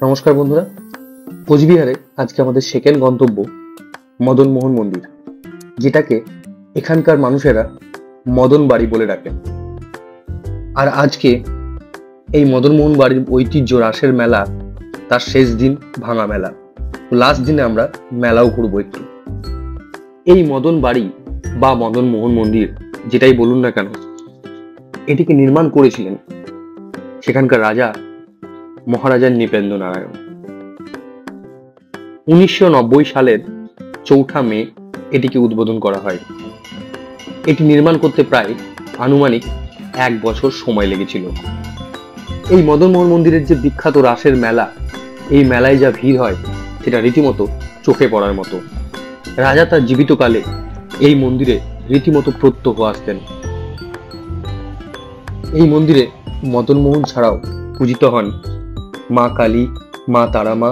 নমস্কার বন্ধুরা, কোচবিহারে আজকে আমাদের সেকেন্ড গন্তব্য মদন মোহন মন্দির, যেটাকে এখানকার মানুষেরা মদন বাড়ি বলে ডাকেন। আর আজকে এই মদন মোহন বাড়ির ঐতিহ্য রাসের মেলা, তার শেষ দিন ভাঙা মেলা, লাস্ট দিনে আমরা মেলাও ঘুরবো একটু। এই মদন বাড়ি বা মদন মোহন মন্দির যেটাই বলুন না কেন, এটিকে নির্মাণ করেছিলেন সেখানকার রাজা মহারাজা নৃপেন্দ্র নারায়ণ। 1990 সালের 4 মে এটিকে উদ্বোধন করা হয়। এটি নির্মাণ করতে প্রায় আনুমানিক 1 বছর সময় লেগেছিল। এই মদন মোহন মন্দিরের যে বিখ্যাত রাসের মেলা, এই মেলায় যা ভিড় হয় সেটা রীতিমতো চোখে পড়ার মতো। রাজা তার জীবিতকালে এই মন্দিরে রীতিমতো প্রত্যহ আসতেন। এই মন্দিরে মদন মোহন ছাড়াও পূজিত হন মা কালী, মা তারা মা,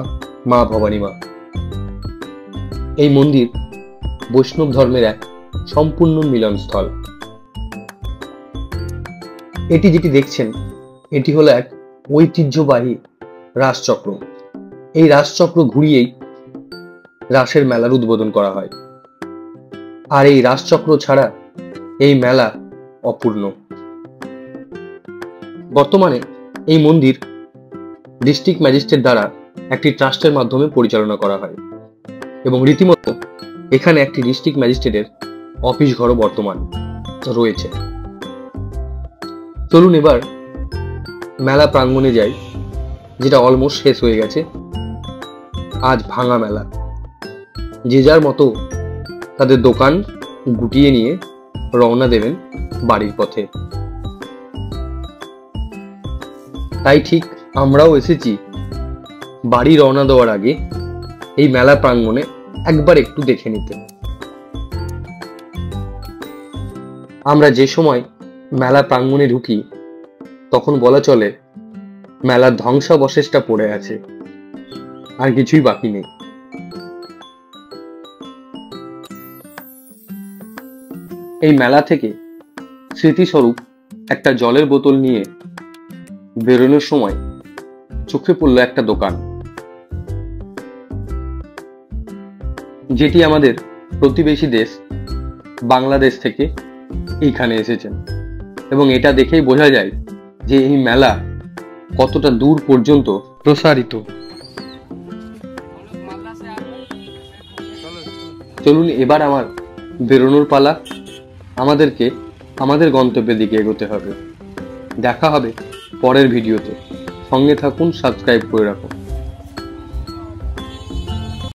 মা ভবানী মা। এই মন্দির বৈষ্ণব ধর্মের এক সম্পূর্ণ মিলনস্থল। এটি যেটি দেখছেন, এটি হলো এক ঐতিহ্যবাহী রাসচক্র। এই রাসচক্র ঘুরিয়েই রাসের মেলার উদ্বোধন করা হয়। আর এই রাসচক্র ছাড়া এই মেলা অপূর্ণ। বর্তমানে এই মন্দির ডিস্ট্রিক্ট ম্যাজিস্ট্রেট দ্বারা একটি ট্রাস্টের মাধ্যমে পরিচালনা করা হয় এবং রীতিমতো এখানে একটি ডিস্ট্রিক্ট ম্যাজিস্ট্রেটের অফিস ঘরও বর্তমান রয়েছে। চলুন এবার মেলা প্রাঙ্গণে যাই, যেটা অলমোস্ট শেষ হয়ে গেছে। আজ ভাঙা মেলা, যে যার মতো তাদের দোকান গুটিয়ে নিয়ে রওনা দেবেন বাড়ির পথে। তাই ঠিক আমরাও এসেছি বাড়ি রওনা দেওয়ার আগে এই মেলা প্রাঙ্গণে একবার একটু দেখে নিতে। আমরা যে সময় মেলা প্রাঙ্গণে ঢুকি তখন বলা চলে মেলার ধ্বংসাবশেষটা পড়ে আছে, আর কিছুই বাকি নেই। এই মেলা থেকে স্মৃতিস্বরূপ একটা জলের বোতল নিয়ে বেরোনোর সময় চোখে পড়ল একটা দোকান, যেটি আমাদের প্রতিবেশী দেশ বাংলাদেশ থেকে এইখানে এসেছেন। এবং এটা দেখেই বোঝা যায় যে এই মেলা কতটা দূর পর্যন্ত প্রসারিত। চলুন এবার আমার বেরোনোর পালা। আমাদেরকে আমাদের গন্তব্যের দিকে এগোতে হবে। দেখা হবে পরের ভিডিওতে। সঙ্গে থাকুন, সাবস্ক্রাইব করে রাখুন।